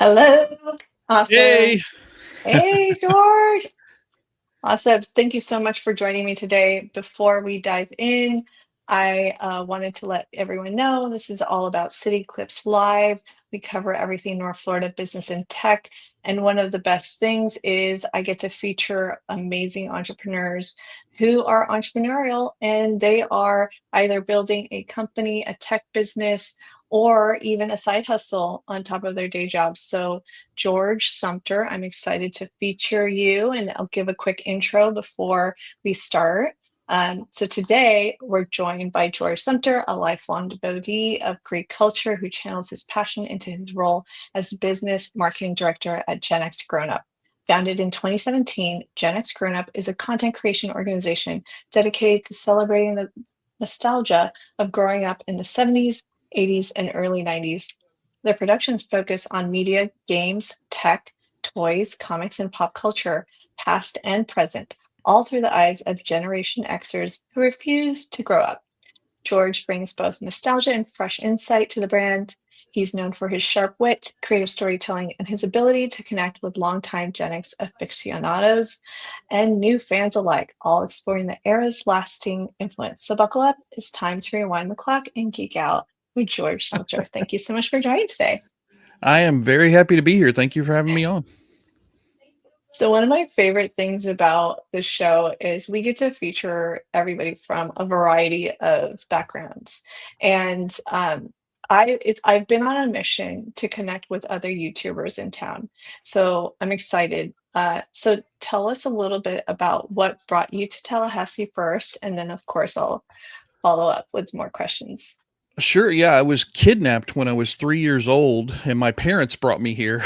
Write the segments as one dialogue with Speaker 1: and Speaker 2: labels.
Speaker 1: Hello. Awesome.
Speaker 2: Yay!
Speaker 1: Hey, George. Awesome. Thank you so much for joining me today. Before we dive in, I wanted to let everyone know this is all about City Clips Live. We cover everything North Florida business and tech. And one of the best things is I get to feature amazing entrepreneurs who are entrepreneurial and they are either building a company, a tech business, or even a side hustle on top of their day jobs. So George Sumpter, I'm excited to feature you, and I'll give a quick intro before we start. So today we're joined by George Sumpter, a lifelong devotee of Greek culture who channels his passion into his role as business marketing director at GenXGrownUp. Founded in 2017, GenXGrownUp is a content creation organization dedicated to celebrating the nostalgia of growing up in the 70s, 80s, and early 90s. Their productions focus on media, games, tech, toys, comics, and pop culture, past and present, all through the eyes of Generation Xers who refuse to grow up. George brings both nostalgia and fresh insight to the brand. He's known for his sharp wit, creative storytelling, and his ability to connect with longtime Gen X aficionados and new fans alike, all exploring the era's lasting influence. So buckle up, it's time to rewind the clock and geek out with George Sumpter. Thank you so much for joining today.
Speaker 2: I am very happy to be here. Thank you for having me on.
Speaker 1: So one of my favorite things about the show is we get to feature everybody from a variety of backgrounds. And I've been on a mission to connect with other YouTubers in town. So I'm excited. So tell us a little bit about what brought you to Tallahassee first, and then of course I'll follow up with more questions.
Speaker 2: Sure, yeah, I was kidnapped when I was 3 years old, and my parents brought me here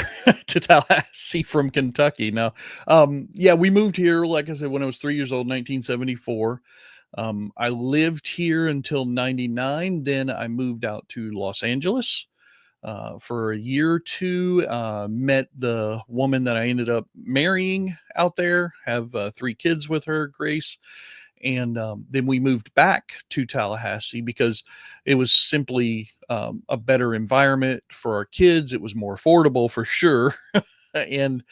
Speaker 2: to Tallahassee from Kentucky. Now, yeah, we moved here, like I said, when I was 3 years old, 1974. I lived here until 99. Then I moved out to Los Angeles for a year or two. Met the woman that I ended up marrying out there, have 3 kids with her, Grace. And then we moved back to Tallahassee because it was simply a better environment for our kids. It was more affordable for sure. And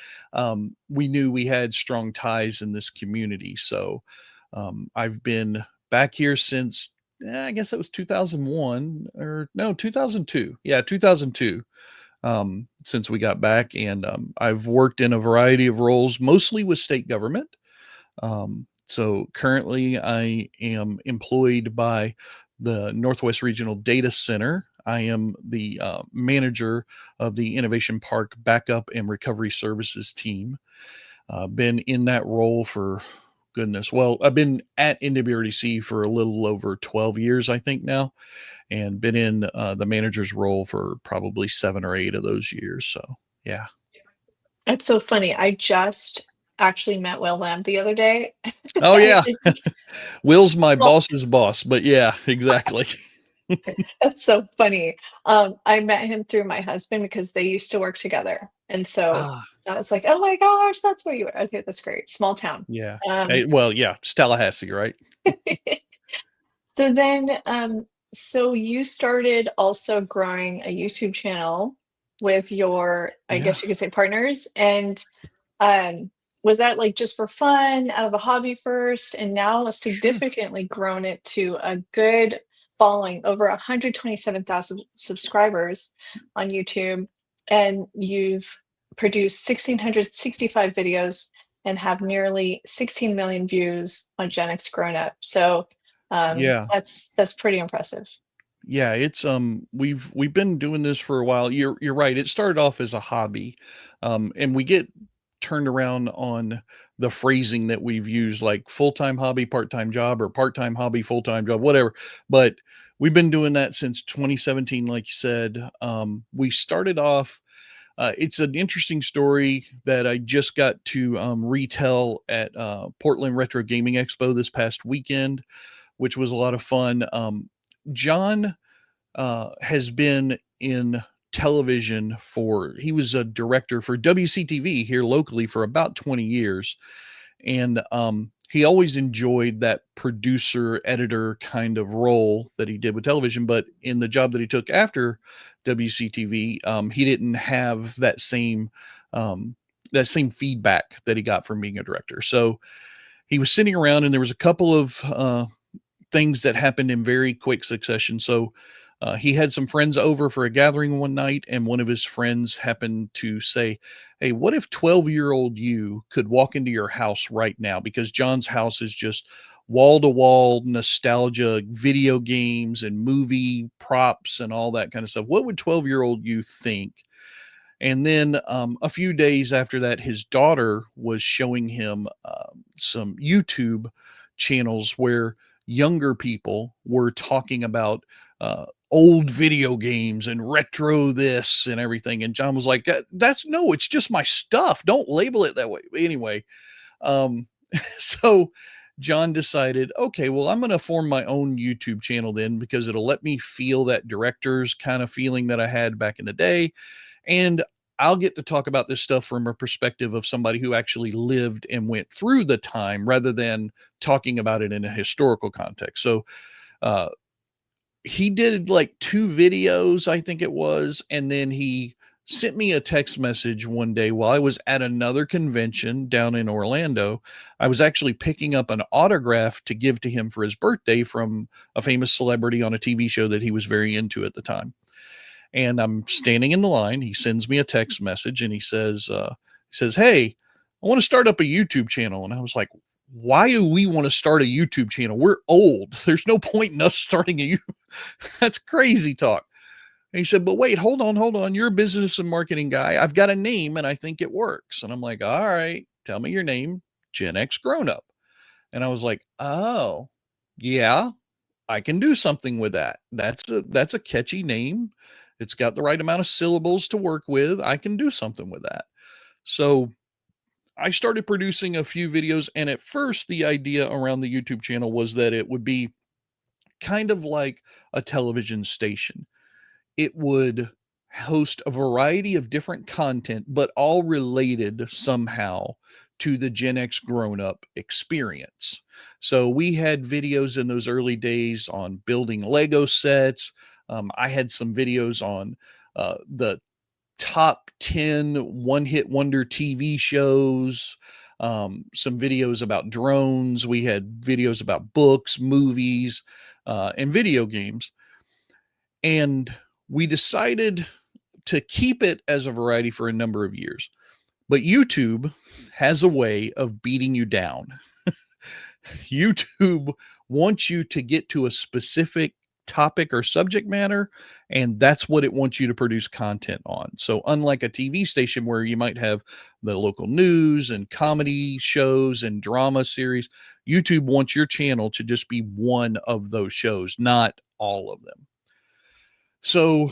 Speaker 2: we knew we had strong ties in this community. So I've been back here since, I guess it was 2001 or no, 2002. Yeah, 2002 since we got back. And I've worked in a variety of roles, mostly with state government. So currently, I am employed by the Northwest Regional Data Center. I am the manager of the Innovation Park Backup and Recovery Services team. Been in that role for goodness. Well, I've been at NWRDC for a little over 12 years, I think now, and been in the manager's role for probably 7 or 8 of those years. So, yeah.
Speaker 1: It's so funny. I just actually met Will Lamb the other day.
Speaker 2: Oh, yeah. Will's my
Speaker 1: Well,
Speaker 2: boss's boss, but yeah, exactly.
Speaker 1: that's so funny. I met him through my husband because they used to work together. And so
Speaker 2: Ah,
Speaker 1: I was like, oh my gosh, that's where you are. Okay, that's great. Small town.
Speaker 2: yeah.
Speaker 1: Um,
Speaker 2: Well, yeah, it's Tallahassee, right?
Speaker 1: so then, so you started also growing a YouTube channel with your, I
Speaker 2: Yeah,
Speaker 1: guess you could say partners. And um, was that like just for fun, out of a hobby first, and now
Speaker 2: sure.
Speaker 1: significantly grown it to a good following, over 127,000 subscribers on YouTube, and you've produced 1,665 videos and have nearly 16 million views on Gen X Grown Up. So
Speaker 2: Yeah.
Speaker 1: that's pretty impressive.
Speaker 2: Yeah, it's we've been doing this for a while. You're right. It started off as a hobby. And we get turned around on the phrasing that we've used, like full-time hobby, part-time job, or part-time hobby, full-time job, whatever. But we've been doing that since 2017, like you said. We started off, it's an interesting story that I just got to retell at Portland Retro Gaming Expo this past weekend, which was a lot of fun. John has been in television for, he was a director for WCTV here locally for about 20 years. And he always enjoyed that producer editor kind of role that he did with television, but in the job that he took after WCTV, he didn't have that same feedback that he got from being a director. So he was sitting around, and there was a couple of things that happened in very quick succession. So he had some friends over for a gathering one night, and one of his friends happened to say, "Hey, what if 12-year-old you could walk into your house right now?" Because John's house is just wall to wall nostalgia, video games and movie props and all that kind of stuff. What would 12-year-old you think? And then a few days after that, his daughter was showing him some YouTube channels where younger people were talking about old video games and retro this and everything. And John was like, "That's no, it's just my stuff. Don't label it that way." Anyway, um, so John decided, okay, well, I'm going to form my own YouTube channel then, because it'll let me feel that director's kind of feeling that I had back in the day. And I'll get to talk about this stuff from a perspective of somebody who actually lived and went through the time rather than talking about it in a historical context. So uh, he did like 2 videos, I think it was. And then he sent me a text message one day while I was at another convention down in Orlando. I was actually picking up an autograph to give to him for his birthday from a famous celebrity on a TV show that he was very into at the time. And I'm standing in the line. He sends me a text message, and he says, "Hey, I want to start up a YouTube channel." And I was like, "Why do we want to start a YouTube channel? We're old. There's no point in us starting a YouTube." That's crazy talk. And he said, "But wait, hold on, hold on. You're a business and marketing guy. I've got a name and I think it works." And I'm like, "All right, tell me your name." GenXGrownUp. And I was like, "Oh, yeah, I can do something with that. That's a catchy name. It's got the right amount of syllables to work with. I can do something with that." So I started producing a few videos, and at first the idea around the YouTube channel was that it would be kind of like a television station. It would host a variety of different content, but all related somehow to the Gen X grown up experience. So we had videos in those early days on building Lego sets. I had some videos on the top 10 one hit wonder TV shows, some videos about drones. We had videos about books, movies, and video games. And we decided to keep it as a variety for a number of years. But YouTube has a way of beating you down. YouTube wants you to get to a specific topic or subject matter, and that's what it wants you to produce content on. So unlike a TV station where you might have the local news and comedy shows and drama series, YouTube wants your channel to just be one of those shows, not all of them. So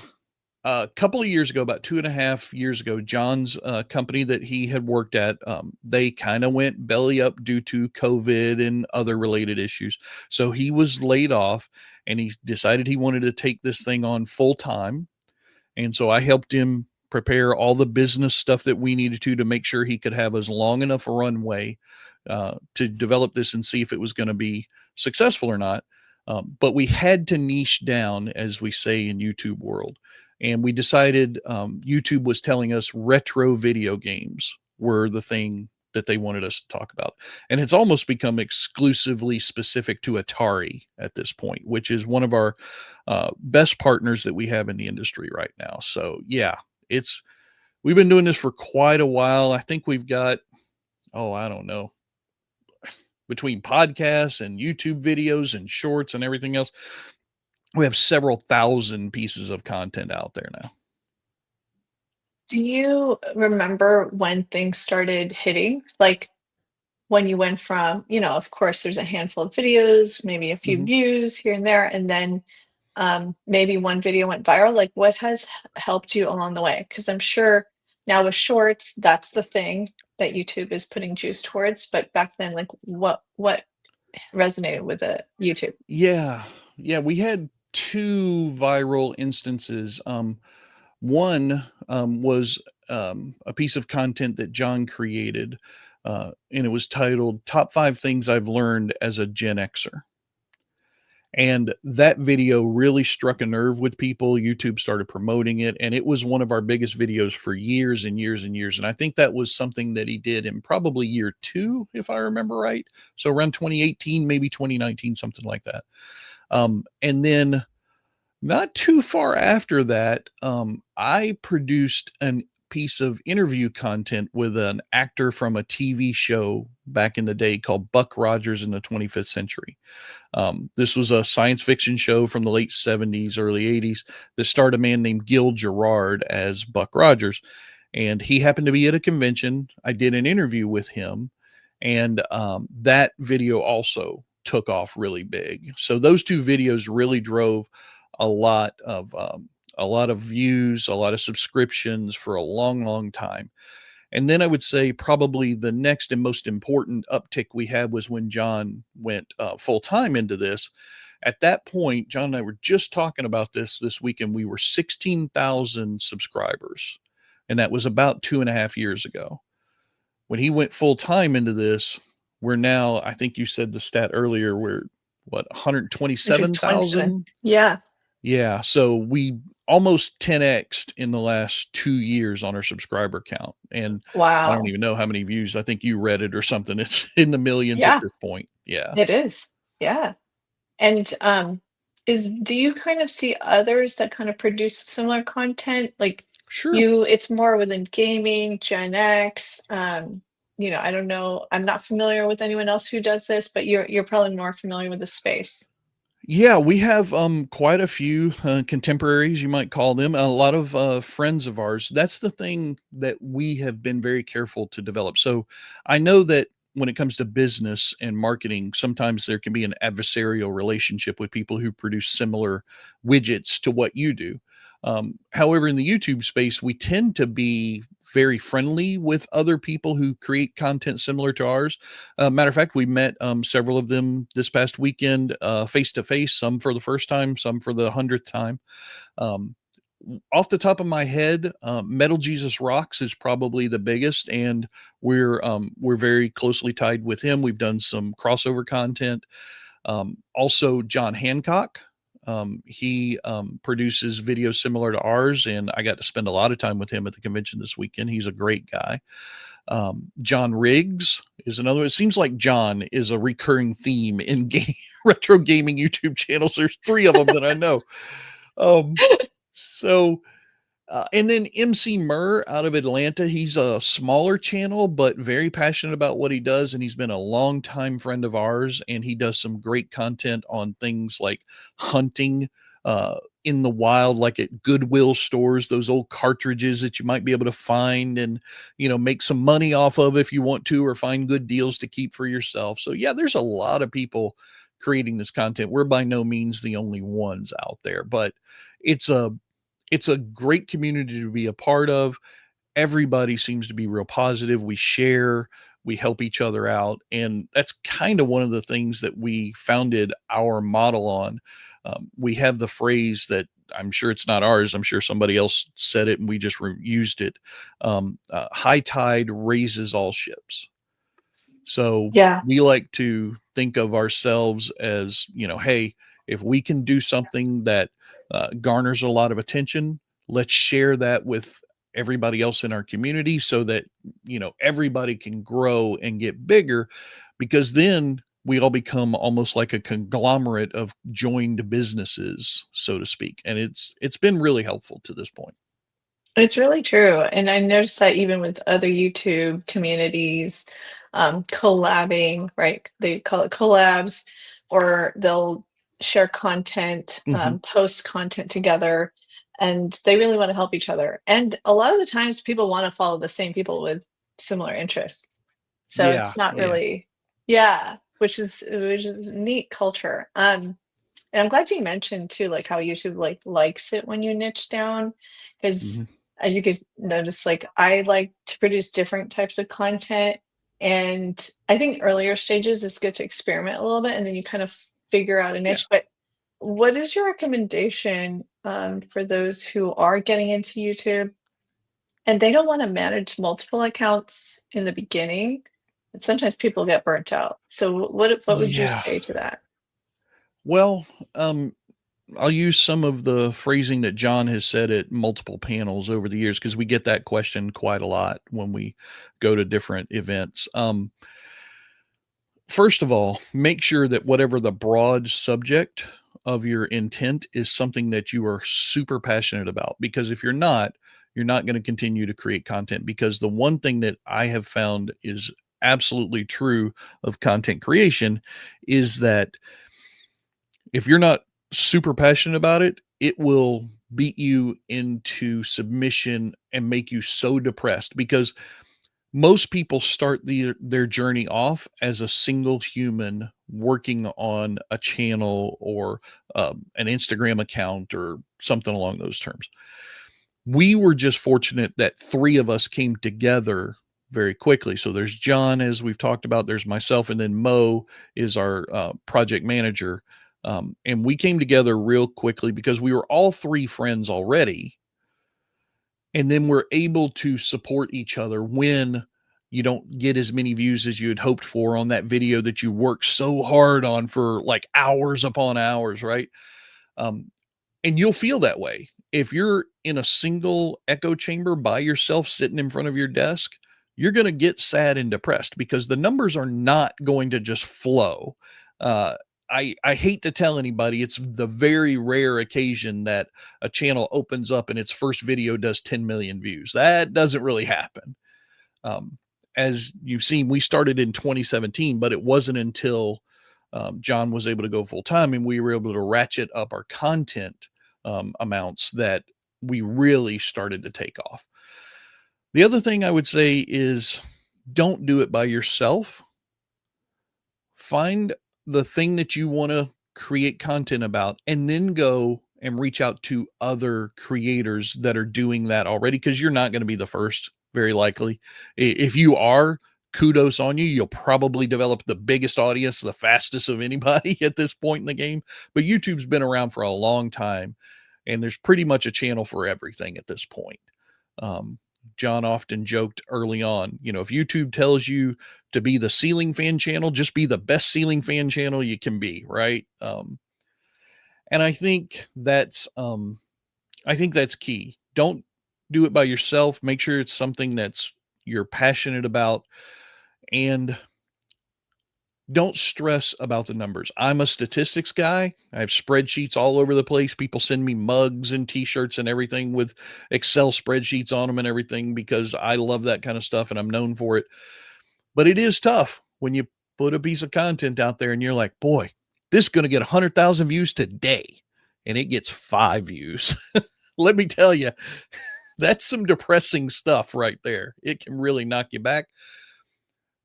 Speaker 2: a couple of years ago, about 2.5 years ago, John's company that he had worked at, they kind of went belly up due to COVID and other related issues. So he was laid off, and he decided he wanted to take this thing on full time. And so I helped him prepare all the business stuff that we needed to make sure he could have as long enough a runway to develop this and see if it was going to be successful or not. But we had to niche down, as we say in YouTube world. And we decided YouTube was telling us retro video games were the thing that they wanted us to talk about. And it's almost become exclusively specific to Atari at this point, which is one of our best partners that we have in the industry right now. So yeah, we've been doing this for quite a while. I think we've got, I don't know, between podcasts and YouTube videos and shorts and everything else, we have several thousand pieces of content out there now.
Speaker 1: Do you remember when things started hitting? Like when you went from, of course, there's a handful of videos, maybe a few
Speaker 2: Mhm.
Speaker 1: views here and there, and then maybe one video went viral. Like what has helped you along the way? Because I'm sure now with shorts, that's the thing that YouTube is putting juice towards. But back then, like what resonated with the YouTube?
Speaker 2: Yeah. Yeah, we had 2 viral instances. One was a piece of content that John created. and it was titled "Top 5 Things I've Learned as a Gen Xer." And that video really struck a nerve with people. YouTube started promoting it, and it was one of our biggest videos for years and years and years. And I think that was something that he did in probably year two, if I remember right. So around 2018, maybe 2019, something like that. And then not too far after that, I produced an piece of interview content with an actor from a TV show back in the day called Buck Rogers in the 25th Century. This was a science fiction show from the late 70s, early 80s that starred a man named Gil Gerard as Buck Rogers. And he happened to be at a convention. I did an interview with him, and that video also took off really big. So those two videos really drove a lot of views, a lot of subscriptions for a long, long time. And then I would say probably the next and most important uptick we had was when John went full time into this. At that point, John and I were just talking about this weekend. We were 16,000 subscribers, and that was about 2.5 years ago. When he went full time into this, we're now, I think you said the stat earlier, we're what,
Speaker 1: 127.
Speaker 2: 127,000?
Speaker 1: Yeah.
Speaker 2: Yeah. So we almost 10x'd in the last 2 years on our subscriber count. And I don't
Speaker 1: Wow.
Speaker 2: even know how many views. I think you read it or something. It's in the millions at
Speaker 1: Yeah,
Speaker 2: this point. Yeah.
Speaker 1: it is. Yeah. And is do you kind of see others that kind of produce similar content? Like
Speaker 2: Sure.
Speaker 1: it's more within gaming, Gen X. I don't know. I'm not familiar with anyone else who does this, but you're probably more familiar with the space.
Speaker 2: Yeah, we have quite a few contemporaries, you might call them, a lot of friends of ours. That's the thing that we have been very careful to develop. So I know that when it comes to business and marketing, sometimes there can be an adversarial relationship with people who produce similar widgets to what you do. However, in the YouTube space, we tend to be very friendly with other people who create content similar to ours. Matter of fact, we met several of them this past weekend, face to face, some for the first time, some for the 100th time. Um, Off the top of my head, Metal Jesus Rocks is probably the biggest, and we're very closely tied with him. We've done some crossover content. Also, John Hancock. He produces videos similar to ours, and I got to spend a lot of time with him at the convention this weekend. He's a great guy. John Riggs is another. It seems like John is a recurring theme in retro gaming YouTube channels. There's three of them that I know. Um, so and then MC Murr out of Atlanta. He's a smaller channel, but very passionate about what he does. And he's been a longtime friend of ours. And he does some great content on things like hunting in the wild, like at Goodwill stores, those old cartridges that you might be able to find and, make some money off of if you want to, or find good deals to keep for yourself. So, yeah, there's a lot of people creating this content. We're by no means the only ones out there, but it's a it's a great community to be a part of. Everybody seems to be real positive. We share, we help each other out. And that's kind of one of the things that we founded our model on. We have the phrase that I'm sure it's not ours. I'm sure somebody else said it and we just used it. High tide raises all ships. So
Speaker 1: Yeah.
Speaker 2: we like to think of ourselves as, hey, if we can do something that garners a lot of attention, let's share that with everybody else in our community so that, everybody can grow and get bigger, because then we all become almost like a conglomerate of joined businesses, so to speak. And it's been really helpful to this point.
Speaker 1: It's really true, and I noticed that even with other YouTube communities, collabing, right? They call it collabs, or they'll share content,
Speaker 2: Mhm.
Speaker 1: post content together, and they really want to help each other. And a lot of the times, people want to follow the same people with similar interests, so
Speaker 2: Yeah,
Speaker 1: it's not
Speaker 2: yeah.
Speaker 1: really, yeah, which is a neat culture. And I'm glad you mentioned too, like how YouTube likes it when you niche down, because
Speaker 2: Mhm.
Speaker 1: as you could notice, like I like to produce different types of content, and I think earlier stages it's good to experiment a little bit, and then you kind of figure out a
Speaker 2: Yeah.
Speaker 1: niche. But what is your recommendation for those who are getting into YouTube and they don't want to manage multiple accounts in the beginning? And sometimes people get burnt out. So what would you
Speaker 2: Yeah.
Speaker 1: say to that?
Speaker 2: Well, I'll use some of the phrasing that John has said at multiple panels over the years because we get that question quite a lot when we go to different events. First of all, make sure that whatever the broad subject of your intent is something that you are super passionate about. Because if you're not going to continue to create content. Because the one thing that I have found is absolutely true of content creation is that if you're not super passionate about it, it will beat you into submission and make you so depressed because most people start their journey off as a single human working on a channel or an Instagram account or something along those terms. We were just fortunate that three of us came together very quickly. So there's John, as we've talked about, there's myself, and then Mo is our project manager. And we came together real quickly because we were all three friends already. And then we're able to support each other when you don't get as many views as you had hoped for on that video that you worked so hard on for like hours upon hours, right? Um, and you'll feel that way. If you're in a single echo chamber by yourself sitting in front of your desk, you're going to get sad and depressed because the numbers are not going to just flow. Uh, I hate to tell anybody, it's the very rare occasion that a channel opens up and its first video does 10 million views. That doesn't really happen. Um, as you've seen, we started in 2017, but it wasn't until John was able to go full time and we were able to ratchet up our content amounts that we really started to take off. The other thing I would say is don't do it by yourself. Find the thing that you want to create content about and then go and reach out to other creators that are doing that already because you're not going to be the first, very likely. If you are, kudos on you. You'll probably develop the biggest audience the fastest of anybody at this point in the game. But YouTube's been around for a long time and there's pretty much a channel for everything at this point. Um, John often joked early on, you know, if YouTube tells you to be the ceiling fan channel, just be the best ceiling fan channel you can be, right? And I think that's key. Don't do it by yourself. Make sure it's something that's you're passionate about and don't stress about the numbers. I'm a statistics guy. I have spreadsheets all over the place. People send me mugs and t-shirts and everything with Excel spreadsheets on them and everything because I love that kind of stuff and I'm known for it. But it is tough when you put a piece of content out there and you're like, boy, this is going to get 100,000 views today. And it gets 5 views. Let me tell you, that's some depressing stuff right there. It can really knock you back.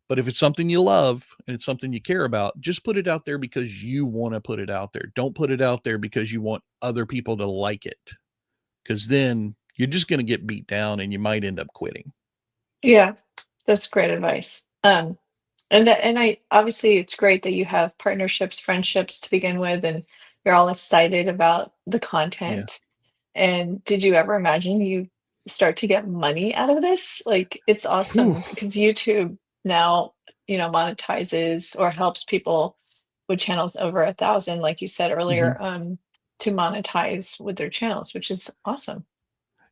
Speaker 2: But if it's something you love and it's something you care about, just put it out there because you want to put it out there. Don't put it out there because you want other people to like it. Because then you're just going to get beat down and you might end up quitting.
Speaker 1: Yeah, that's great advice. And I obviously it's great that you have partnerships, friendships to begin with, and you're all excited about the
Speaker 2: Yeah.
Speaker 1: content. And did you ever imagine you start to get money out of this? Like, it's
Speaker 2: Whew.
Speaker 1: awesome because YouTube now, monetizes or helps people with channels over 1,000, like you said
Speaker 2: Mhm.
Speaker 1: earlier, to monetize with their channels, which is awesome.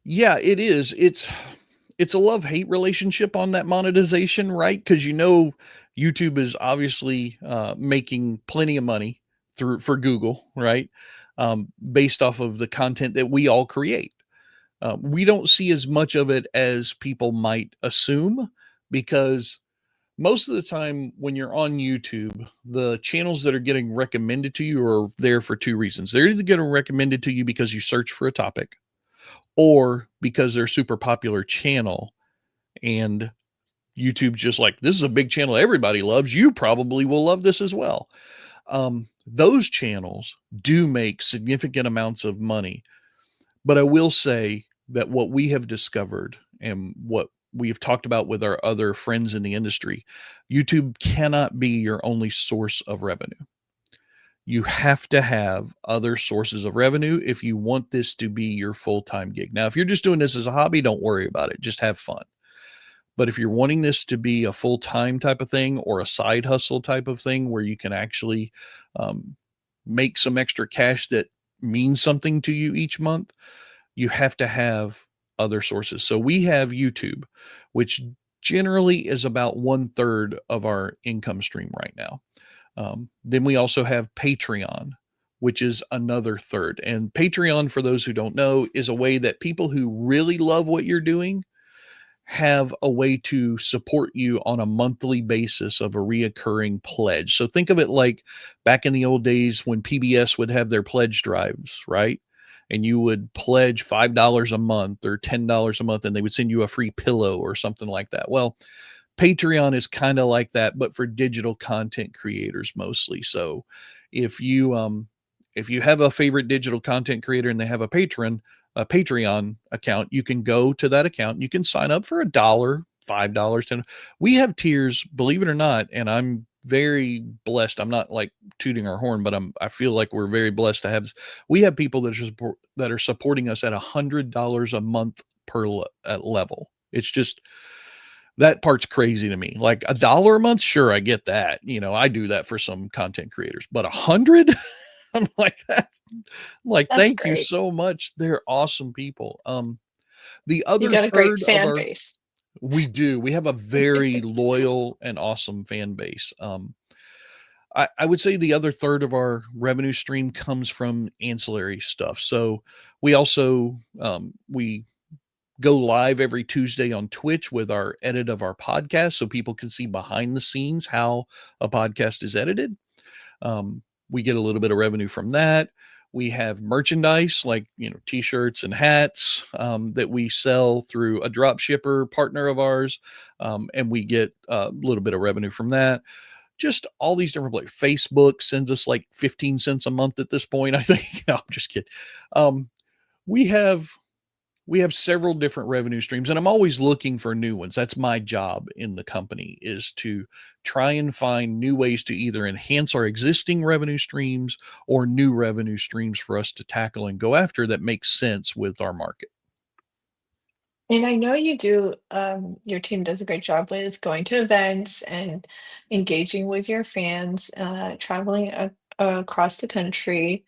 Speaker 2: Yeah, it is. It's a love-hate relationship on that monetization, right? Because YouTube is obviously making plenty of money through for Google, right? Based off of the content that we all create. We don't see as much of it as people might assume because most of the time when you're on YouTube, the channels that are getting recommended to you are there for two reasons. They're either getting recommended to you because you search for a topic or because they're a super popular channel and YouTube's just like, this is a big channel everybody loves. You probably will love this as well. Those channels do make significant amounts of money. But I will say that what we have discovered and what we've talked about with our other friends in the industry, YouTube cannot be your only source of revenue. You have to have other sources of revenue if you want this to be your full time gig. Now, if you're just doing this as a hobby, don't worry about it. Just have fun. But if you're wanting this to be a full-time type of thing or a side hustle type of thing where you can actually um, make some extra cash that means something to you each month, you have to have other sources. So we have YouTube, which generally is about one third of our income stream right now. Then we also have Patreon, which is another third. And Patreon, for those who don't know, is a way that people who really love what you're doing have a way to support you on a monthly basis of a reoccurring pledge. So think of it like back in the old days when PBS would have their pledge drives, right? And you would pledge $5 a month or $10 a month, and they would send you a free pillow or something like that. Well, Patreon is kind of like that, but for digital content creators mostly. So if you if you have a favorite digital content creator and they have a Patreon account, you can go to that account. You can sign up for $1, $5, 10. We have tiers, believe it or not, and I'm very blessed. I'm not like tooting our horn, but I feel like we're very blessed to have. We have people that are supporting us at $100 a month per level. It's just that part's crazy to me. Like $1 a month, sure, I get that. You know, I do that for some content creators, but 100, I'm like that. Like,
Speaker 1: That's
Speaker 2: thank you
Speaker 1: great.
Speaker 2: so much. They're awesome people. The
Speaker 1: You
Speaker 2: other
Speaker 1: got a great
Speaker 2: third of
Speaker 1: fan
Speaker 2: our
Speaker 1: base.
Speaker 2: we do. We have a very loyal and awesome fan base. I would say the other third of our revenue stream comes from ancillary stuff. So we also we go live every Tuesday on Twitch with our edit of our podcast so people can see behind the scenes how a podcast is edited. We get a little bit of revenue from that. We have merchandise like, you know, t-shirts and hats that we sell through a drop shipper partner of ours. And we get a little bit of revenue from that. Just all these different places. Facebook sends us like 15 cents a month at this point, I think. No, I'm just kidding. Um, we have we have several different revenue streams, and I'm always looking for new ones. That's my job in the company, is to try and find new ways to either enhance our existing revenue streams or new revenue streams for us to tackle and go after that makes sense with our market.
Speaker 1: And I know you do, your team does a great job with going to events and engaging with your fans, traveling across the country.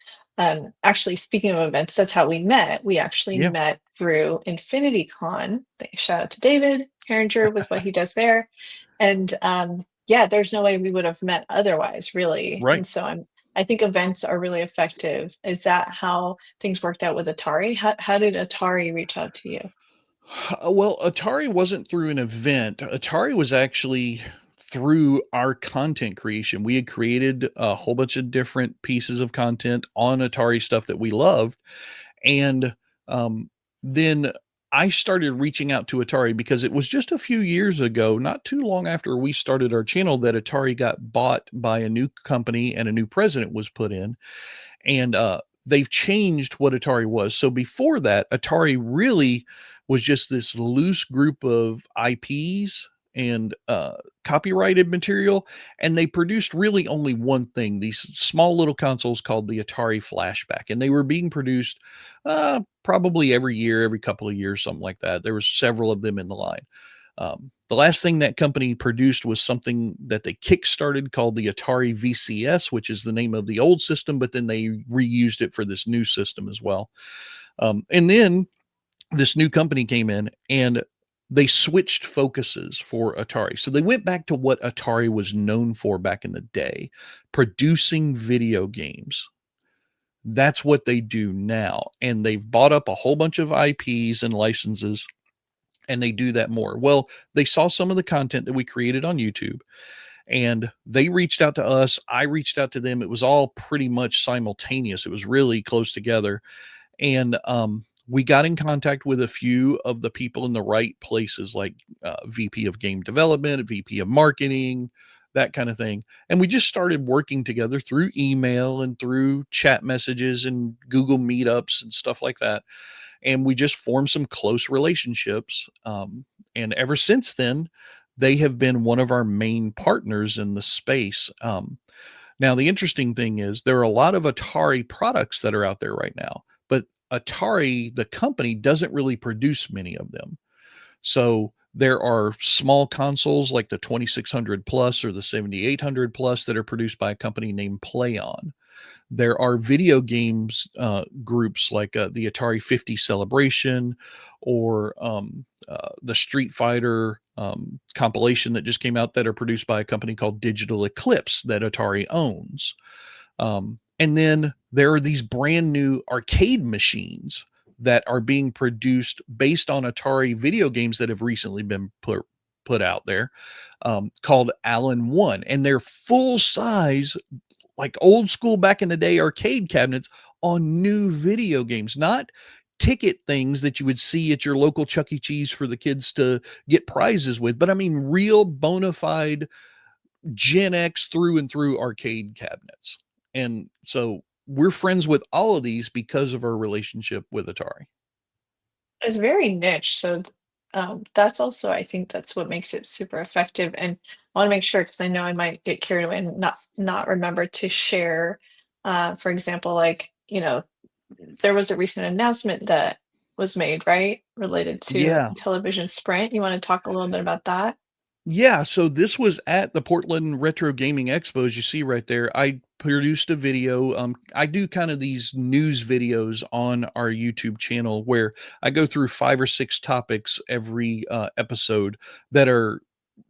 Speaker 1: Actually, speaking of events, that's how we met. We actually
Speaker 2: Yeah,
Speaker 1: met through Infinity Con. Shout out to David Herringer with what he does there. And yeah, there's no way we would have met otherwise, really.
Speaker 2: right.
Speaker 1: And so I think events are really effective. Is that how things worked out with Atari? How did Atari reach out to you?
Speaker 2: Well, Atari wasn't through an event. Atari was actually through our content creation. We had created a whole bunch of different pieces of content on Atari stuff that we loved. And um, then I started reaching out to Atari because it was just a few years ago, not too long after we started our channel, that Atari got bought by a new company and a new president was put in. And they've changed what Atari was. So before that, Atari really was just this loose group of IPs and copyrighted material, and they produced really only one thing: these small little consoles called the Atari Flashback, and they were being produced probably every year, every couple of years, something like that. There was several of them in the line. The last thing that company produced was something that they kickstarted called the Atari VCS, which is the name of the old system, but then they reused it for this new system as well. And then this new company came in and they switched focuses for Atari. So they went back to what Atari was known for back in the day, producing video games. That's what they do now. And they've bought up a whole bunch of IPs and licenses, and they do that more. Well, they saw some of the content that we created on YouTube and they reached out to us. I reached out to them. It was all pretty much simultaneous. It was really close together. And we got in contact with a few of the people in the right places, like VP of game development, VP of marketing, that kind of thing. And we just started working together through email and through chat messages and Google meetups and stuff like that. And we just formed some close relationships. And ever since then, they have been one of our main partners in the space. Now, the interesting thing is there are a lot of Atari products that are out there right now, but Atari, the company, doesn't really produce many of them. So There are small consoles like the 2600 Plus or the 7800 Plus that are produced by a company named PlayOn. There are video games groups like the Atari 50 Celebration or the Street Fighter compilation that just came out that are produced by a company called Digital Eclipse that Atari owns. And then there are these brand new arcade machines that are being produced based on Atari video games that have recently been put out there, called Allen One, and they're full size, like old school back in the day arcade cabinets on new video games, not ticket things that you would see at your local Chuck E. Cheese for the kids to get prizes with, but I mean real bona fide Gen X through and through arcade cabinets. And so we're friends with all of these because of our relationship with Atari.
Speaker 1: It's very niche, so that's also I think that's what makes it super effective, and I wanna make sure because I know I might get carried away and not remember to share, for example, like, there was a recent announcement that was made, right? Related to
Speaker 2: Yeah.
Speaker 1: television Sprint. You wanna talk a little bit about that?
Speaker 2: Yeah, so this was at the Portland Retro Gaming Expo, as you see right there. I produced a video. I do kind of these news videos on our YouTube channel where I go through 5 or 6 topics every episode that are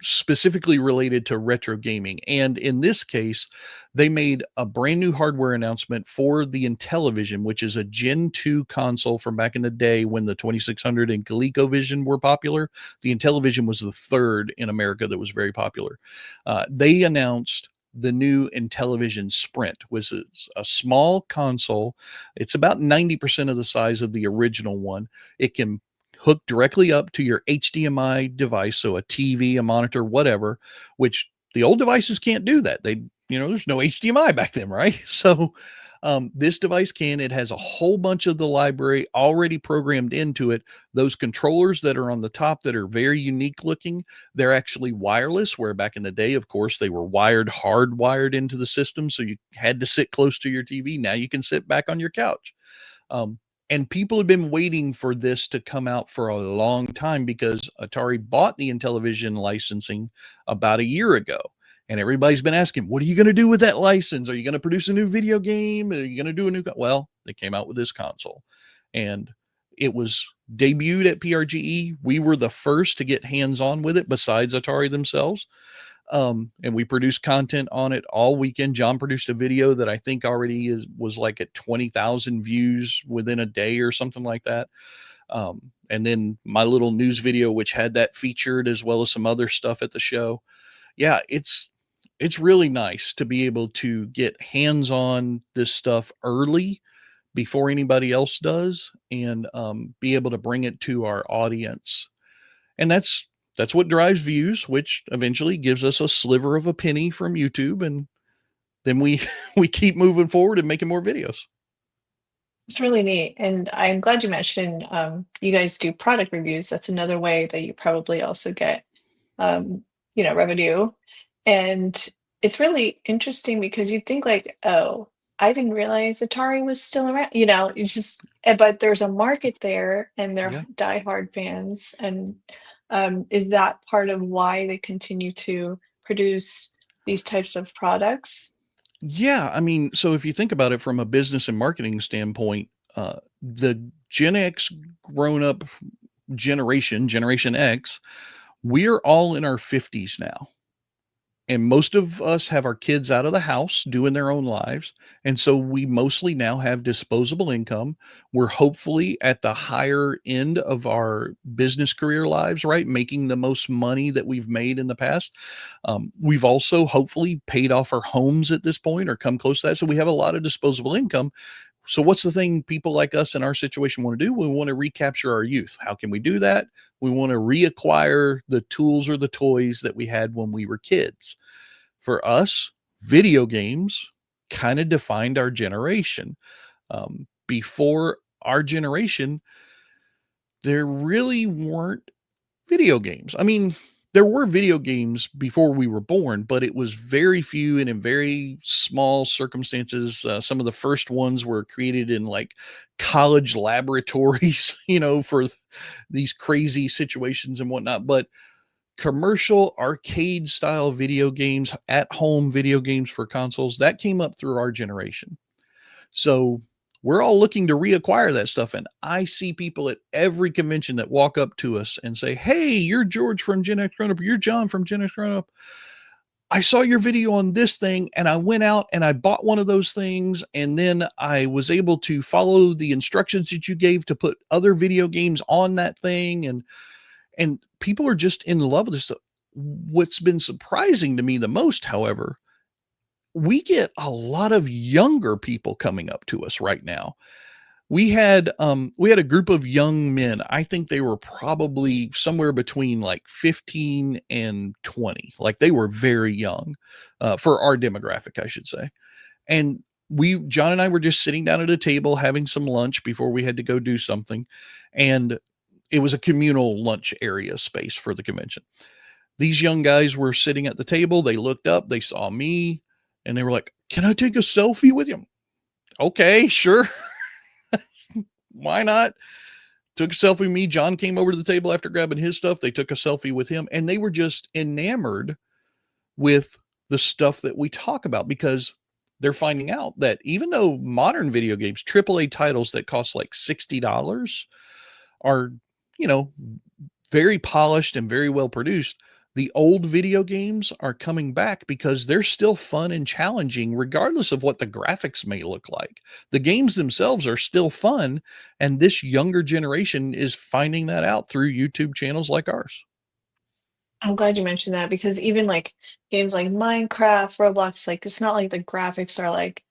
Speaker 2: specifically related to retro gaming. And in this case, they made a brand new hardware announcement for the Intellivision, which is a Gen 2 console from back in the day when the 2600 and ColecoVision were popular. The Intellivision was the third in America that was very popular. They announced the new Intellivision Sprint, which is a small console. It's about 90% of the size of the original one. It can hook directly up to your HDMI device, so a TV, a monitor, whatever, which the old devices can't do that. There's no HDMI back then, right? So this device can. It has a whole bunch of the library already programmed into it. Those controllers that are on the top that are very unique looking, they're actually wireless, where back in the day, of course, they were hardwired into the system. So you had to sit close to your TV. Now you can sit back on your couch. Um, and people have been waiting for this to come out for a long time because Atari bought the Intellivision licensing about a year ago. And everybody's been asking, what are you going to do with that license? Are you going to produce a new video game? Are you going to do a new? Well, they came out with this console and it was debuted at PRGE. We were the first to get hands on with it besides Atari themselves. And we produced content on it all weekend. John produced a video that I think already was like at 20,000 views within a day or something like that. And then my little news video, which had that featured as well as some other stuff at the show. Yeah, it's really nice to be able to get hands on this stuff early before anybody else does and be able to bring it to our audience. And that's what drives views, which eventually gives us a sliver of a penny from YouTube, and then we we keep moving forward and making more videos.
Speaker 1: It's really neat, and I'm glad you mentioned, you guys do product reviews. That's another way that you probably also get, um, revenue. And it's really interesting because you'd think like, oh, I didn't realize Atari was still around. But there's a market there, and they're
Speaker 2: Yeah.
Speaker 1: diehard fans. And is that part of why they continue to produce these types of products?
Speaker 2: Yeah, I mean, so if you think about it from a business and marketing standpoint, the Gen X grown up Generation X, we're all in our 50s now. And most of us have our kids out of the house doing their own lives. And so we mostly now have disposable income. We're hopefully at the higher end of our business career lives, right? Making the most money that we've made in the past. We've also hopefully paid off our homes at this point or come close to that. So we have a lot of disposable income. So what's the thing people like us in our situation want to do? We want to recapture our youth. How can we do that? We want to reacquire the tools or the toys that we had when we were kids. For us, video games kind of defined our generation. Before our generation, there really weren't video games. I mean, there were video games before we were born, but it was very few and in very small circumstances. Some of the first ones were created in like college laboratories, for these crazy situations and whatnot. But commercial arcade style video games, at home video games for consoles, that came up through our generation. So we're all looking to reacquire that stuff. And I see people at every convention that walk up to us and say, "Hey, you're George from GenXGrownUp. You're John from GenXGrownUp. I saw your video on this thing and I went out and I bought one of those things. And then I was able to follow the instructions that you gave to put other video games on that thing." And people are just in love with this stuff. What's been surprising to me the most, however, we get a lot of younger people coming up to us right now. We had a group of young men. I think they were probably somewhere between like 15 and 20. Like they were very young, for our demographic, I should say. And John and I were just sitting down at a table having some lunch before we had to go do something. And it was a communal lunch area space for the convention. These young guys were sitting at the table. They looked up, they saw me, and they were like, "Can I take a selfie with you?" Okay, sure. Why not? Took a selfie with me. John came over to the table after grabbing his stuff. They took a selfie with him, and they were just enamored with the stuff that we talk about, because they're finding out that even though modern video games, AAA titles that cost like $60 are, you know, very polished and very well produced, the old video games are coming back because they're still fun and challenging, regardless of what the graphics may look like. The games themselves are still fun, and this younger generation is finding that out through YouTube channels like ours.
Speaker 1: I'm glad you mentioned that because even like games like Minecraft, Roblox, like it's not like the graphics are like,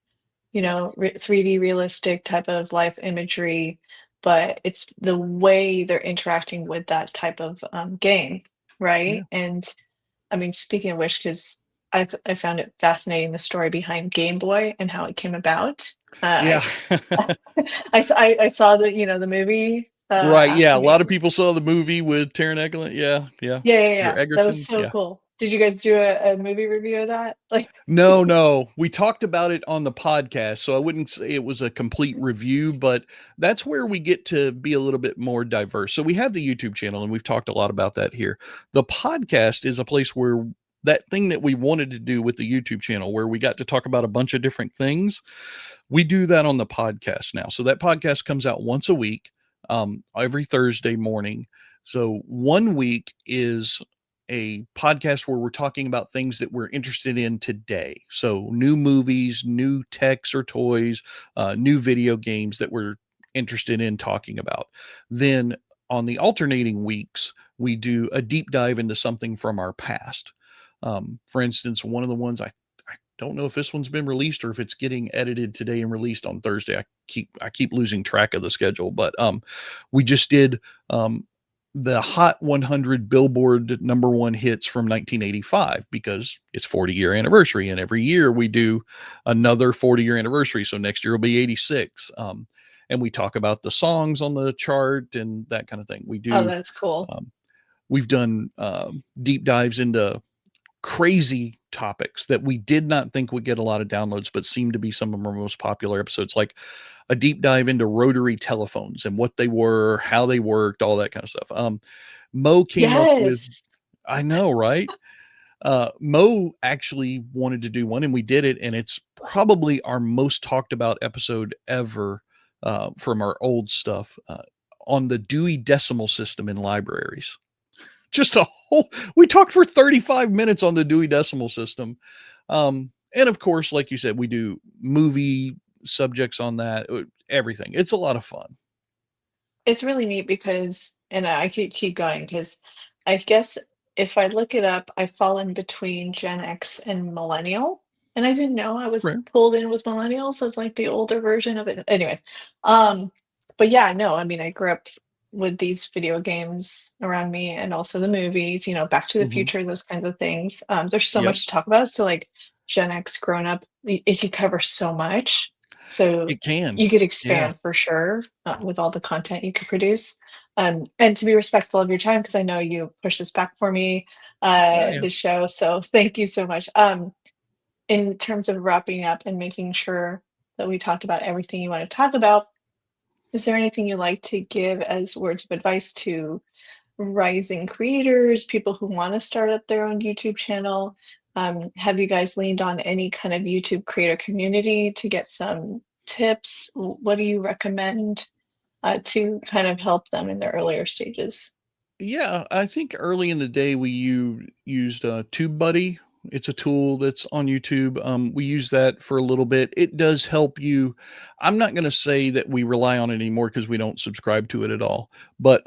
Speaker 1: 3D realistic type of life imagery, but it's the way they're interacting with that type of game,
Speaker 2: Yeah.
Speaker 1: right? And I mean, speaking of which, because I found it fascinating the story behind Game Boy and how it came about.
Speaker 2: Yeah.
Speaker 1: I saw the movie
Speaker 2: Right. Yeah.
Speaker 1: after
Speaker 2: A lot
Speaker 1: Game.
Speaker 2: of people saw the movie with Taron Egerton. Yeah. Yeah.
Speaker 1: Yeah, yeah,
Speaker 2: Or
Speaker 1: yeah. That was
Speaker 2: Egerton.
Speaker 1: so
Speaker 2: Yeah.
Speaker 1: cool. Did you guys do a movie review of that? Like,
Speaker 2: No, no. We talked about it on the podcast, so I wouldn't say it was a complete review, but that's where we get to be a little bit more diverse. So we have the YouTube channel, and we've talked a lot about that here. The podcast is a place where that thing that we wanted to do with the YouTube channel, where we got to talk about a bunch of different things, we do that on the podcast now. So that podcast comes out once a week, every Thursday morning. So one week is a podcast where we're talking about things that we're interested in today. So new movies, new techs or toys, new video games that we're interested in talking about. Then on the alternating weeks, we do a deep dive into something from our past. For instance, one of the ones I don't know if this one's been released or if it's getting edited today and released on Thursday. I keep losing track of the schedule, but we just did the Hot 100 Billboard number one hits from 1985 because it's 40-year anniversary, and every year we do another 40-year anniversary. So next year will be 86. And we talk about the songs on the chart and that kind of thing.
Speaker 1: oh, that's cool.
Speaker 2: Um, we've done deep dives into crazy topics that we did not think would get a lot of downloads, but seem to be some of our most popular episodes, like a deep dive into rotary telephones and what they were, how they worked, all that kind of stuff. Mo came up with,
Speaker 1: Yes.
Speaker 2: I know, right? Mo actually wanted to do one, and we did it, and it's probably our most talked about episode ever, from our old stuff, on the Dewey Decimal System in libraries. Just a whole, we talked for 35 minutes on the Dewey Decimal System. And of course, like you said, we do movie subjects on that, everything. It's a lot of fun.
Speaker 1: It's really neat because and I could keep going because I guess if I look it up, I fall in between Gen X and millennial, and I didn't know I was
Speaker 2: Right.
Speaker 1: pulled in with millennial, so it's like the older version of it. Anyways, but yeah, no, I mean, I grew up with these video games around me and also the movies, Back to the
Speaker 2: Mhm.
Speaker 1: Future, those kinds of things. There's so
Speaker 2: Yep.
Speaker 1: much to talk about. So like Gen X grown up, it could cover so much. So
Speaker 2: It can.
Speaker 1: you could
Speaker 2: Yeah.
Speaker 1: expand for sure with all the content you could produce. And to be respectful of your time, because I know you pushed this back for me,
Speaker 2: Oh, yeah.
Speaker 1: the show. So thank you so much. In terms of wrapping up and making sure that we talked about everything you want to talk about, is there anything you'd like to give as words of advice to rising creators, people who want to start up their own YouTube channel? Have you guys leaned on any kind of YouTube creator community to get some tips? What do you recommend to kind of help them in their earlier stages?
Speaker 2: Yeah, I think early in the day used TubeBuddy. It's a tool that's on YouTube. We use that for a little bit. It does help you. I'm not going to say that we rely on it anymore because we don't subscribe to it at all. But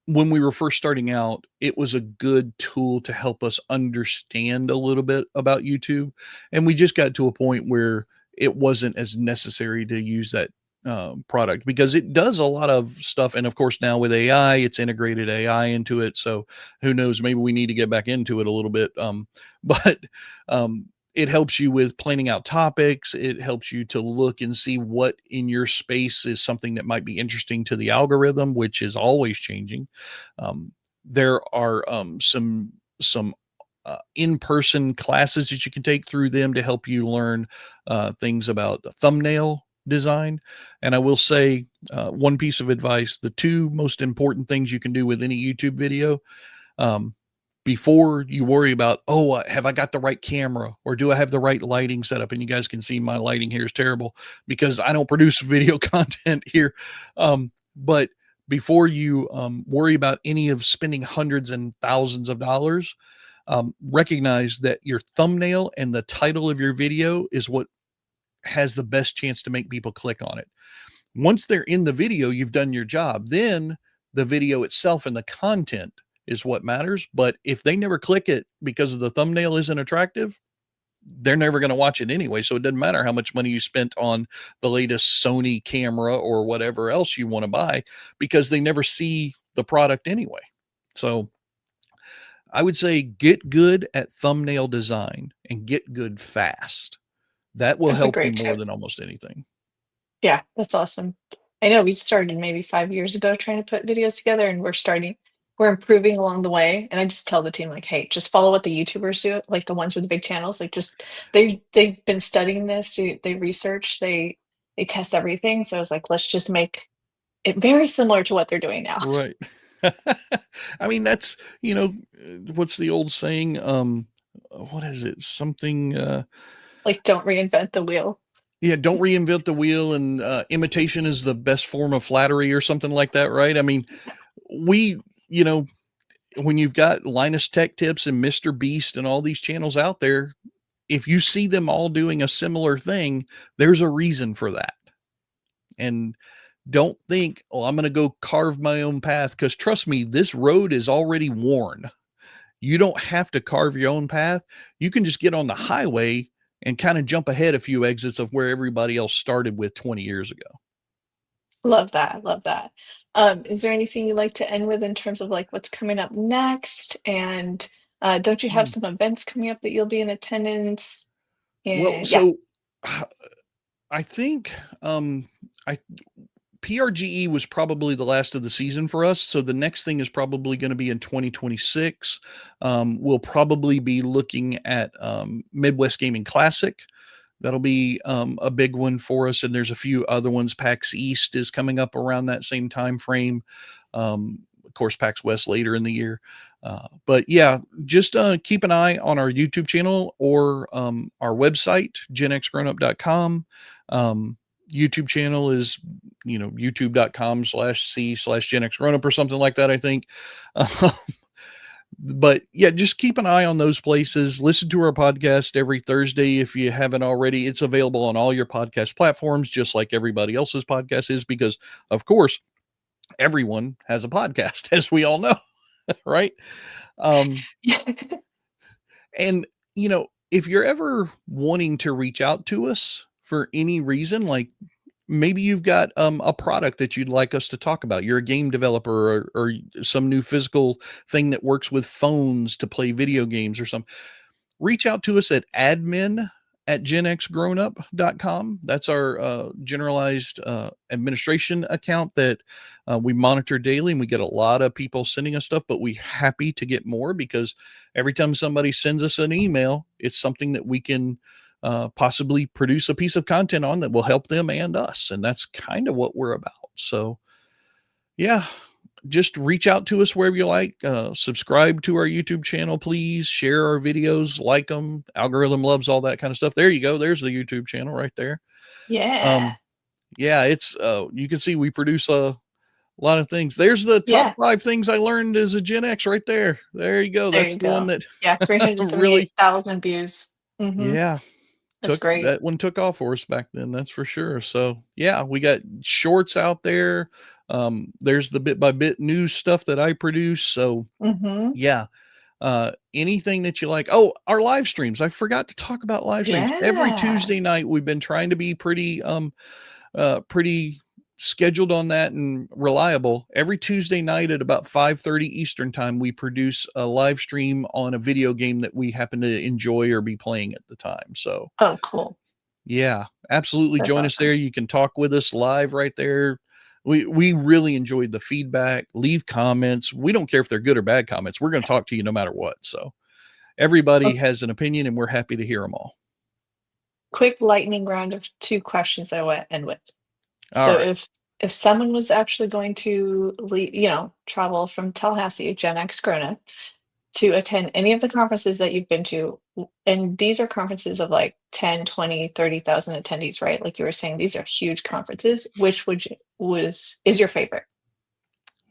Speaker 2: when we were first starting out, it was a good tool to help us understand a little bit about YouTube, and we just got to a point where it wasn't as necessary to use that product because it does a lot of stuff. And of course, now with AI, it's integrated AI into it. So who knows? Maybe we need to get back into it a little bit. But it helps you with planning out topics. It helps you to look and see what in your space is something that might be interesting to the algorithm, which is always changing. There are some in-person classes that you can take through them to help you learn things about the thumbnail design. And I will say one piece of advice: the two most important things you can do with any YouTube video, um, before you worry about, oh, have I got the right camera or do I have the right lighting set up? And you guys can see my lighting here is terrible because I don't produce video content here. But before you worry about any of spending hundreds and thousands of dollars, recognize that your thumbnail and the title of your video is what has the best chance to make people click on it. Once they're in the video, you've done your job. Then the video itself and the content is what matters. But if they never click it because of the thumbnail isn't attractive, they're never going to watch it anyway. So it doesn't matter how much money you spent on the latest Sony camera or whatever else you want to buy because they never see the product anyway. So I would say get good at thumbnail design and get good fast. That will
Speaker 1: That's a
Speaker 2: help you
Speaker 1: great
Speaker 2: more
Speaker 1: tip.
Speaker 2: than almost anything.
Speaker 1: Yeah, that's awesome. I know we started maybe 5 years ago trying to put videos together, and we're improving along the way. And I just tell the team, like, hey, just follow what the YouTubers do, like the ones with the big channels. Like, just they've been studying this, they research, they test everything. So I was like, let's just make it very similar to what they're doing now.
Speaker 2: Right. I mean, that's, what's the old saying? What is it? Something,
Speaker 1: Like, don't reinvent the wheel.
Speaker 2: yeah, don't reinvent the wheel, and imitation is the best form of flattery or something like that, right? I mean, we, you know, when you've got Linus Tech Tips and Mr. Beast and all these channels out there, if you see them all doing a similar thing, there's a reason for that. And don't think, oh, I'm going to go carve my own path, because trust me, this road is already worn. You don't have to carve your own path. You can just get on the highway and kind of jump ahead a few exits of where everybody else started with 20 years ago.
Speaker 1: Love that. Love that. Is there anything you'd like to end with in terms of like what's coming up next? And don't you have
Speaker 2: Mm.
Speaker 1: some events coming up that you'll be in attendance?
Speaker 2: Well,
Speaker 1: And yeah,
Speaker 2: so I think I PRGE was probably the last of the season for us. So the next thing is probably going to be in 2026. We'll probably be looking at Midwest Gaming Classic. That'll be a big one for us, and there's a few other ones. PAX East is coming up around that same time frame. Of course, PAX West later in the year. But yeah, just keep an eye on our YouTube channel or our website, GenXGrownUp.com. YouTube channel is, youtube.com/C/GenXGrownUp or something like that, I think. But yeah, just keep an eye on those places. Listen to our podcast every Thursday if you haven't already. It's available on all your podcast platforms, just like everybody else's podcast is, because of course, everyone has a podcast, as we all know, right? Um, and if you're ever wanting to reach out to us for any reason, like maybe you've got a product that you'd like us to talk about. You're a game developer, or some new physical thing that works with phones to play video games or something. Reach out to us at admin at GenXGrownUp.com. That's our generalized administration account that we monitor daily, and we get a lot of people sending us stuff, but we're happy to get more because every time somebody sends us an email, it's something that we can possibly produce a piece of content on that will help them and us. And that's kind of what we're about. So, yeah, just reach out to us wherever you like. Subscribe to our YouTube channel, please. Share our videos, like them. Algorithm loves all that kind of stuff. There you go. There's the YouTube channel right there.
Speaker 1: Yeah.
Speaker 2: Yeah, it's you can see we produce a lot of things. There's the top
Speaker 1: Yeah.
Speaker 2: 5 things I learned as a Gen X right there. There you go.
Speaker 1: There
Speaker 2: That's
Speaker 1: you
Speaker 2: the one
Speaker 1: go.
Speaker 2: that
Speaker 1: Yeah,
Speaker 2: really,
Speaker 1: 378,000 views.
Speaker 2: yeah,
Speaker 1: That's great.
Speaker 2: that one took off for us back then. That's for sure. So yeah, we got shorts out there. There's the bit by bit news stuff that I produce. So
Speaker 1: Mhm.
Speaker 2: yeah, anything that you like. Oh, our live streams. I forgot to talk about live streams. Every
Speaker 1: Yeah.
Speaker 2: Tuesday night, we've been trying to be pretty scheduled on that and reliable. Every Tuesday night at about 5:30 Eastern time, we produce a live stream on a video game that we happen to enjoy or be playing at the time. So
Speaker 1: Oh, cool.
Speaker 2: yeah, absolutely
Speaker 1: That's
Speaker 2: join us there.
Speaker 1: awesome.
Speaker 2: You can talk with us live right there. We really enjoyed the feedback. Leave comments. We don't care if they're good or bad comments. We're going to talk to you no matter what. So everybody
Speaker 1: Oh,
Speaker 2: has an opinion and we're happy to hear them all.
Speaker 1: quick lightning round of 2 questions I wanna end with.
Speaker 2: All
Speaker 1: So
Speaker 2: right.
Speaker 1: if someone was actually going to travel from Tallahassee, Gen X Grown Up, to attend any of the conferences that you've been to, and these are conferences of like 10, 20, 30,000 attendees, right? Like you were saying, these are huge conferences. Which would you was is your favorite?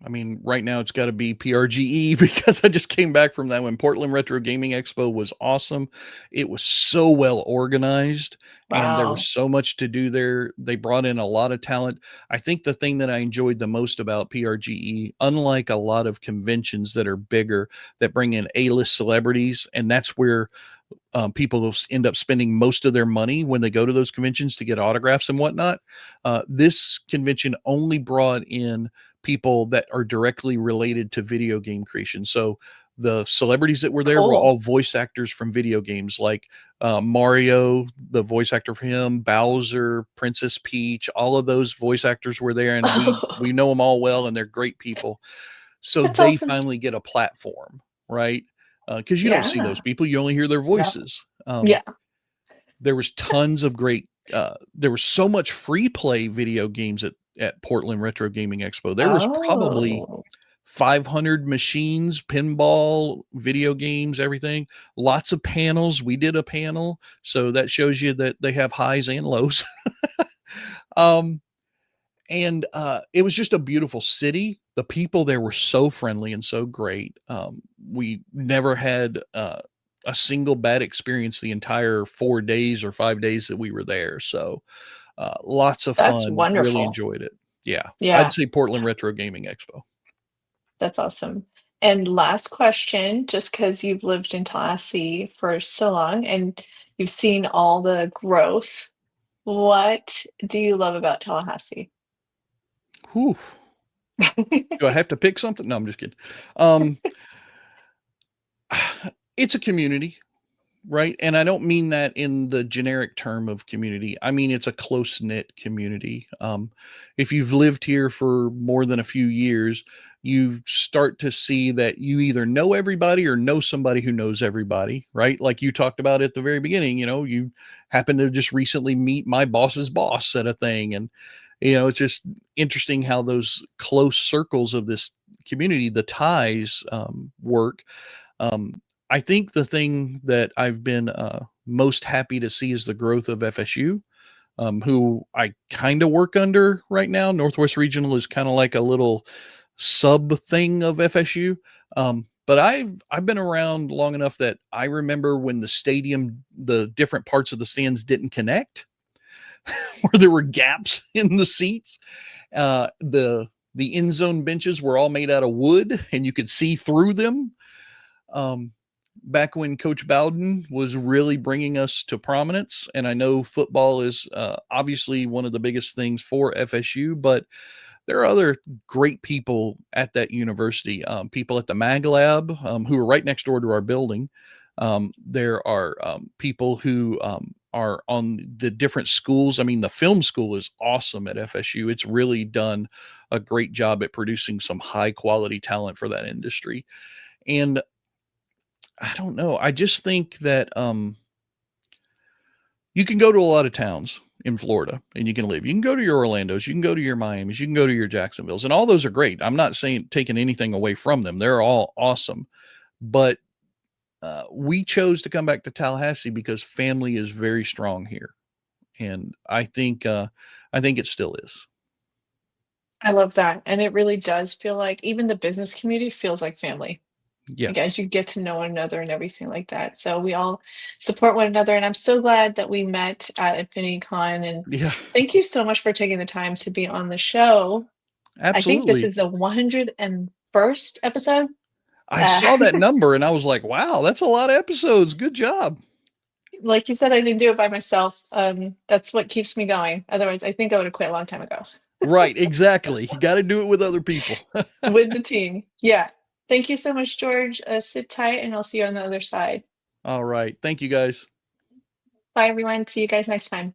Speaker 2: I mean, right now it's got to be PRGE because I just came back from that one. Portland Retro Gaming Expo was awesome. It was so well organized and there was
Speaker 1: Wow.
Speaker 2: so much to do there. They brought in a lot of talent. I think the thing that I enjoyed the most about PRGE, unlike a lot of conventions that are bigger that bring in A-list celebrities, and that's where people will end up spending most of their money when they go to those conventions to get autographs and whatnot. This convention only brought in people that are directly related to video game creation. So the celebrities that were there were
Speaker 1: Cool.
Speaker 2: all voice actors from video games, like Mario, the voice actor for him, Bowser, Princess Peach. All of those voice actors were there, and we know them all well, and they're great people. So
Speaker 1: That's
Speaker 2: they
Speaker 1: awesome.
Speaker 2: finally get a platform, right? Because you don't see those
Speaker 1: Yeah.
Speaker 2: people; you only hear their
Speaker 1: Yeah.
Speaker 2: voices.
Speaker 1: Yeah.
Speaker 2: There was tons of great. There was so much free play video games at Portland Retro Gaming Expo. There was probably
Speaker 1: Oh.
Speaker 2: 500 machines, pinball, video games, everything. Lots of panels. We did a panel, so that shows you that they have highs and lows. um, and it was just a beautiful city. The people there were so friendly and so great. We never had a single bad experience the entire 4 days or 5 days that we were there. So lots of
Speaker 1: That's
Speaker 2: fun. Really
Speaker 1: wonderful.
Speaker 2: enjoyed it. Yeah, I'd
Speaker 1: Yeah.
Speaker 2: say Portland Retro Gaming Expo.
Speaker 1: That's awesome. And last question, just because you've lived in Tallahassee for so long and you've seen all the growth, what do you love about Tallahassee?
Speaker 2: Whew. Do I have to pick something? No, I'm just kidding. Um, it's a community. Right, and I don't mean that in the generic term of community. I mean, it's a close-knit community. If you've lived here for more than a few years, you start to see that you either know everybody or know somebody who knows everybody, right? Like you talked about at the very beginning, you happen to just recently meet my boss's boss at a thing, and it's just interesting how those close circles of this community, the ties, work. um, I think the thing that I've been most happy to see is the growth of FSU, who I kind of work under right now. Northwest Regional is kind of like a little sub thing of FSU. But I've been around long enough that I remember when the different parts of the stands didn't connect, where there were gaps in the seats. The end zone benches were all made out of wood, and you could see through them. Um, Back when Coach Bowden was really bringing us to prominence. And I know football is obviously one of the biggest things for FSU, but there are other great people at that university. People at the Mag Lab who are right next door to our building. There are people who are on the different schools. I mean, the film school is awesome at FSU. It's really done a great job at producing some high quality talent for that industry. And I don't know. I just think that you can go to a lot of towns in Florida and you can live. You can go to your Orlandos, you can go to your Miamis, you can go to your Jacksonvilles, and all those are great. I'm not saying taking anything away from them. They're all awesome. But we chose to come back to Tallahassee because family is very strong here. And I think it still is.
Speaker 1: I love that, and it really does feel like even the business community feels like family.
Speaker 2: Yeah.
Speaker 1: Like, as you get to know one another and everything like that, so we all support one another, and I'm so glad that we met at InfinityCon, and
Speaker 2: Yeah.
Speaker 1: thank you so much for taking the time to be on the show. I think this
Speaker 2: Absolutely.
Speaker 1: is the 101st episode.
Speaker 2: I
Speaker 1: Uh,
Speaker 2: saw that number and I was like, wow, that's a lot of episodes. Good job.
Speaker 1: like you said, I didn't do it by myself. That's what keeps me going. Otherwise, I think I would have quit a long time ago.
Speaker 2: Right. Exactly. You got to do it with other people.
Speaker 1: With the team. Yeah. Thank you so much, George. Sit tight, and I'll see you on the other side.
Speaker 2: All right. Thank you guys.
Speaker 1: Bye, everyone. See you guys next time.